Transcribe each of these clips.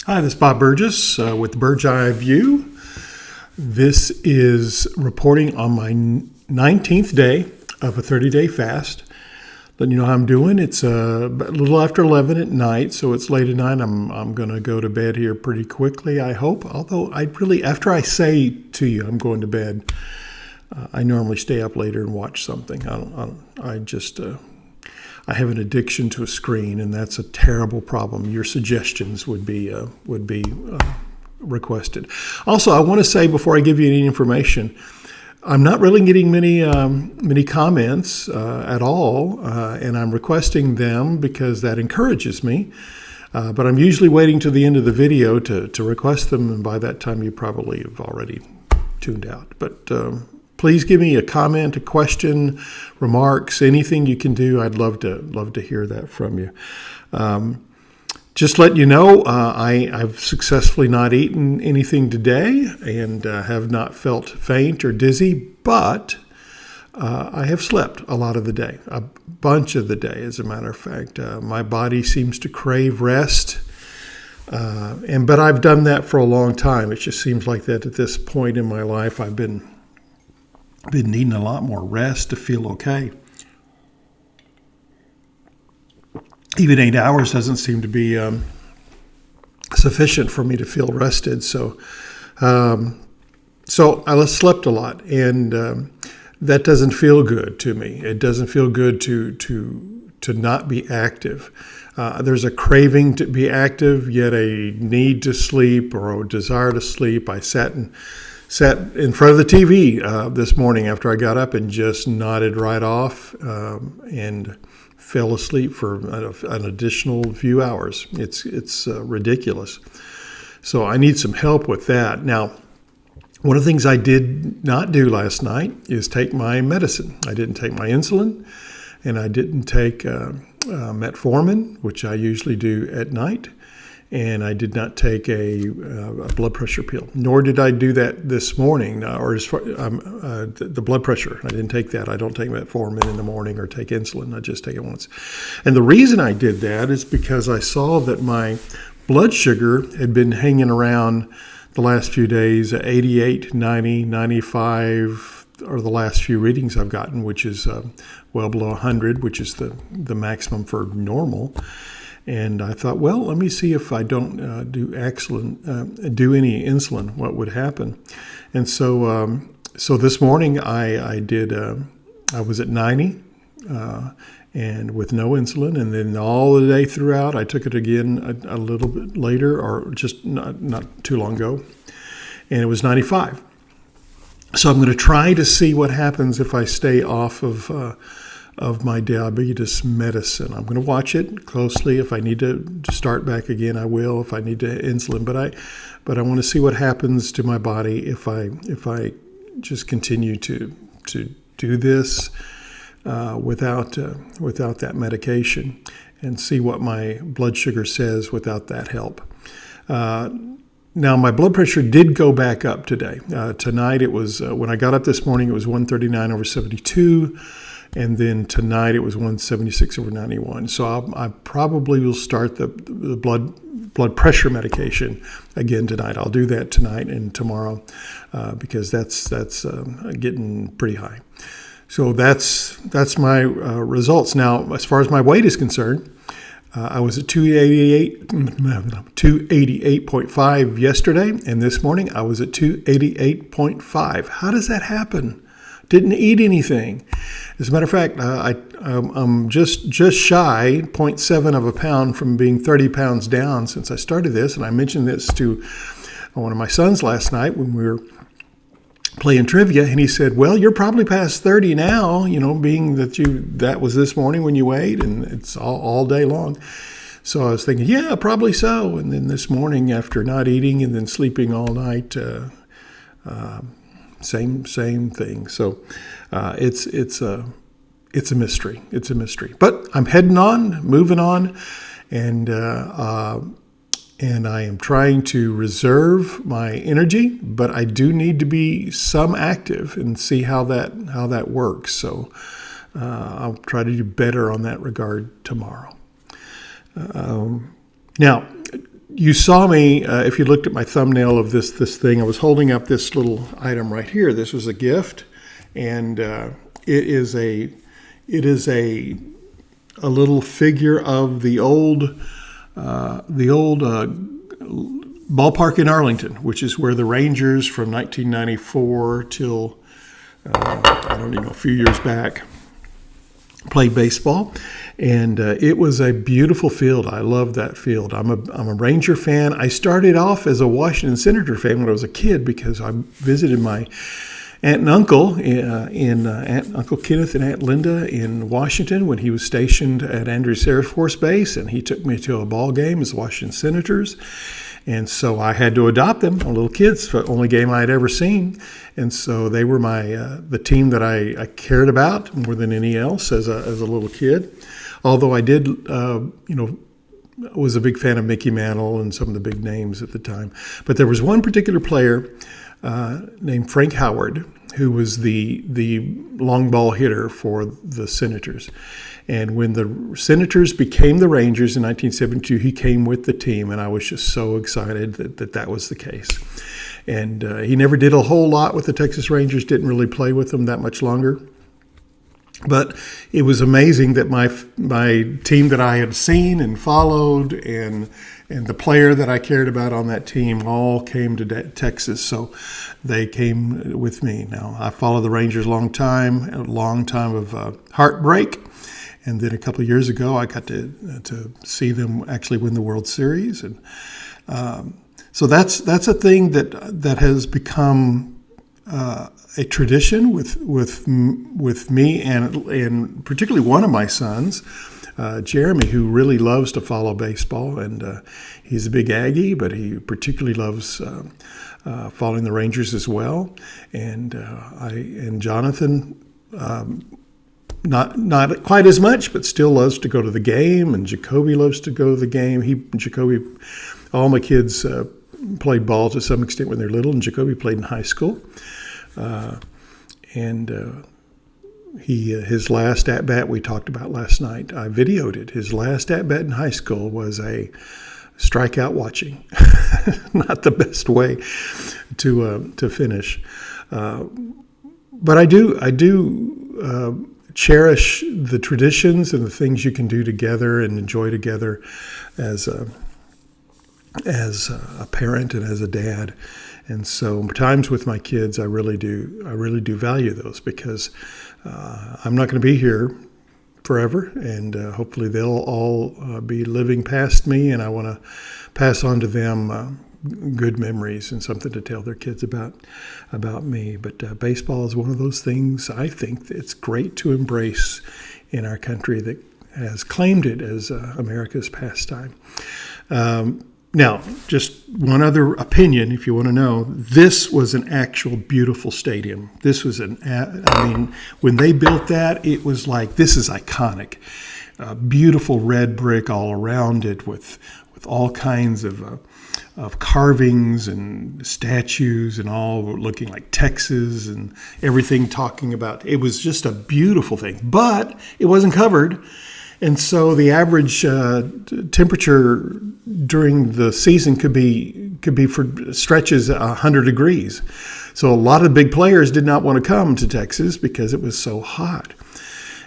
Hi, this is Bob Burgess with Burgi View. This is reporting on my 19th day of a 30-day fast. Letting you know how I'm doing. It's a little after 11 at night, so it's late at night. I'm going to go to bed here pretty quickly, I hope. Although after I say to you I'm going to bed, I normally stay up later and watch something. I have an addiction to a screen, and that's a terrible problem. Your suggestions would be requested. Also, I want to say before I give you any information, I'm not really getting many comments at all, and I'm requesting them because that encourages me. But I'm usually waiting to the end of the video to request them, and by that time you probably have already tuned out. But please give me a comment, a question, remarks, anything you can do. I'd love to hear that from you. Just let you know, I've successfully not eaten anything today and have not felt faint or dizzy, but I have slept a lot of the day, a bunch of the day, as a matter of fact. My body seems to crave rest, but I've done that for a long time. It just seems like that at this point in my life, I've been needing a lot more rest to feel okay. Even 8 hours doesn't seem to be sufficient for me to feel rested. So I slept a lot, and that doesn't feel good to me. It doesn't feel good to not be active. There's a craving to be active, yet a need to sleep or a desire to sleep. I sat in front of the TV this morning after I got up and just nodded right off and fell asleep for an additional few hours. It's ridiculous. So I need some help with that. Now, one of the things I did not do last night is take my medicine. I didn't take my insulin, and I didn't take metformin, which I usually do at night. And I did not take a blood pressure pill, nor did I do that this morning, the blood pressure. I didn't take that. I don't take metformin in the morning or take insulin. I just take it once. And the reason I did that is because I saw that my blood sugar had been hanging around the last few days at 88, 90, 95, or the last few readings I've gotten, which is well below 100, which is the maximum for normal. And I thought, well, let me see if I don't do any insulin, what would happen. And so this morning I was at 90 and with no insulin. And then all the day throughout, I took it again a little bit later, or just not too long ago, and it was 95. So I'm going to try to see what happens if I stay off of my diabetes medicine. I'm going to watch it closely. If I need to start back again, I will. If I need to insulin, but I want to see what happens to my body if I just continue to do this without that medication, and see what my blood sugar says without that help. Now, my blood pressure did go back up today. Tonight, it was when I got up this morning, it was 139/72. And then tonight it was 176/91. So I probably will start the blood pressure medication again tonight. I'll do that tonight and tomorrow because that's getting pretty high. So that's my results. Now, as far as my weight is concerned, I was at 288.5 yesterday, and this morning I was at 288.5. How does that happen? Didn't eat anything. As a matter of fact, I'm just shy, 0.7 of a pound from being 30 pounds down since I started this. And I mentioned this to one of my sons last night when we were playing trivia, and he said, well, you're probably past 30 now, being that was this morning when you weighed, and it's all day long. So I was thinking, yeah, probably so. And then this morning, after not eating and then sleeping all night, same thing. So it's a mystery. It's a mystery. But I'm heading on, moving on, and I am trying to reserve my energy. But I do need to be some active and see how that works. So I'll try to do better on that regard tomorrow. Now, you saw me, if you looked at my thumbnail of this thing, I was holding up this little item right here. This was a gift, and it is a little figure of the old ballpark in Arlington, which is where the Rangers from 1994 till I don't even know, a few years back played baseball. And it was a beautiful field. I love that field. I'm a Ranger fan. I started off as a Washington Senator fan when I was a kid because I visited my aunt and uncle Uncle Kenneth and Aunt Linda in Washington when he was stationed at Andrews Air Force Base, and he took me to a ball game as Washington Senators. And so I had to adopt them, little kids, the only game I had ever seen. And so they were the team that I cared about more than any else as a little kid. Although I did, was a big fan of Mickey Mantle and some of the big names at the time. But there was one particular player named Frank Howard, who was the long ball hitter for the Senators. And when the Senators became the Rangers in 1972, he came with the team, and I was just so excited that was the case. And he never did a whole lot with the Texas Rangers, didn't really play with them that much longer. But it was amazing that my team that I had seen and followed and the player that I cared about on that team all came to Texas, so they came with me. Now, I followed the Rangers a long time of heartbreak. And then a couple of years ago, I got to see them actually win the World Series, and so that's a thing that has become a tradition with me and particularly one of my sons, Jeremy, who really loves to follow baseball, and he's a big Aggie, but he particularly loves following the Rangers as well, and Jonathan. Not quite as much, but still loves to go to the game, and Jacoby loves to go to the game. Jacoby, all my kids played ball to some extent when they're little, and Jacoby played in high school. His last at-bat we talked about last night, I videoed it. His last at-bat in high school was a strikeout watching. Not the best way to finish. But I do cherish the traditions and the things you can do together and enjoy together as a parent and as a dad. And so times with my kids, I really do value those, because I'm not going to be here forever, and hopefully they'll all be living past me, and I want to pass on to them good memories and something to tell their kids about me. But baseball is one of those things I think it's great to embrace in our country that has claimed it as America's pastime. Now, just one other opinion, if you want to know. This was an actual beautiful stadium. This was when they built that, it was like, this is iconic. Beautiful red brick all around it with all kinds of carvings and statues and all looking like Texas and everything talking about. It was just a beautiful thing, but it wasn't covered. And so the average temperature during the season could be for stretches 100 degrees. So a lot of big players did not want to come to Texas because it was so hot.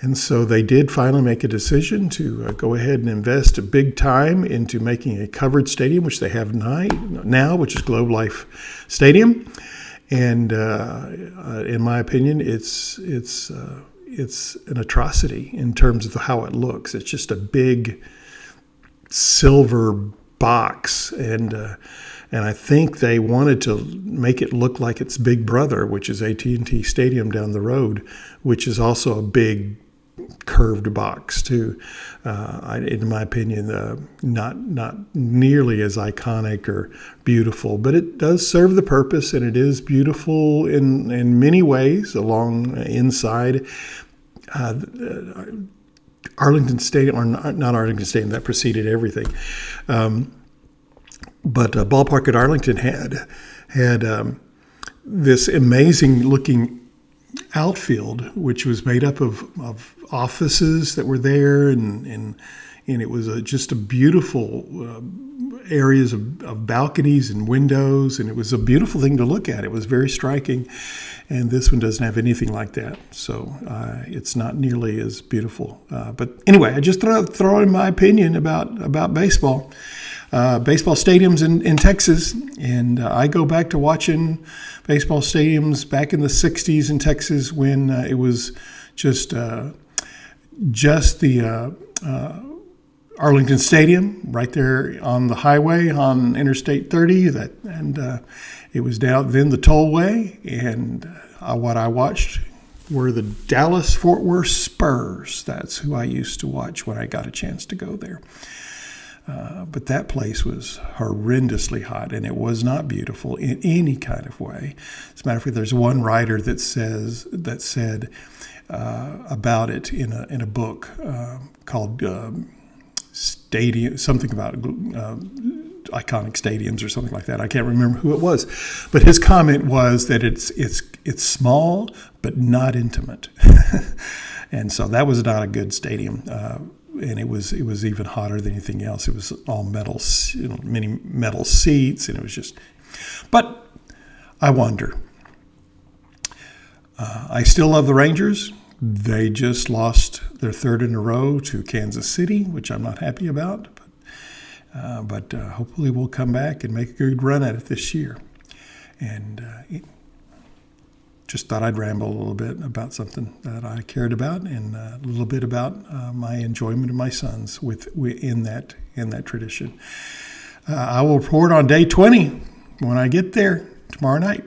And so they did finally make a decision to go ahead and invest a big time into making a covered stadium, which they have now, which is Globe Life Stadium. And in my opinion, it's an atrocity in terms of how it looks. It's just a big silver box, and I think they wanted to make it look like its big brother, which is AT&T Stadium down the road, which is also a big curved box too. In my opinion, not nearly as iconic or beautiful, but it does serve the purpose, and it is beautiful in many ways along inside. Arlington Stadium, or not Arlington Stadium, that preceded everything. But Ballpark at Arlington had this amazing looking outfield, which was made up of offices that were there, and it was just a beautiful areas of balconies and windows, and it was a beautiful thing to look at. It was very striking, and this one doesn't have anything like that. So it's not nearly as beautiful. But anyway, I just throw in my opinion about baseball. Baseball stadiums in Texas, and I go back to watching baseball stadiums back in the 60s in Texas when it was just the Arlington Stadium right there on the highway on Interstate 30. It was down then the tollway, and what I watched were the Dallas-Fort Worth Spurs. That's who I used to watch when I got a chance to go there. But that place was horrendously hot, and it was not beautiful in any kind of way. As a matter of fact, there's one writer that said about it in a book called Stadium, something about iconic stadiums or something like that. I can't remember who it was, but his comment was that it's small but not intimate, and so that was not a good stadium. And it was even hotter than anything else. It was all metal, many metal seats, and it was just. But I wonder. I still love the Rangers. They just lost their third in a row to Kansas City, which I'm not happy about. But hopefully we'll come back and make a good run at it this year. And just thought I'd ramble a little bit about something that I cared about, and a little bit about my enjoyment of my sons in that tradition. I will report on day 20 when I get there tomorrow night.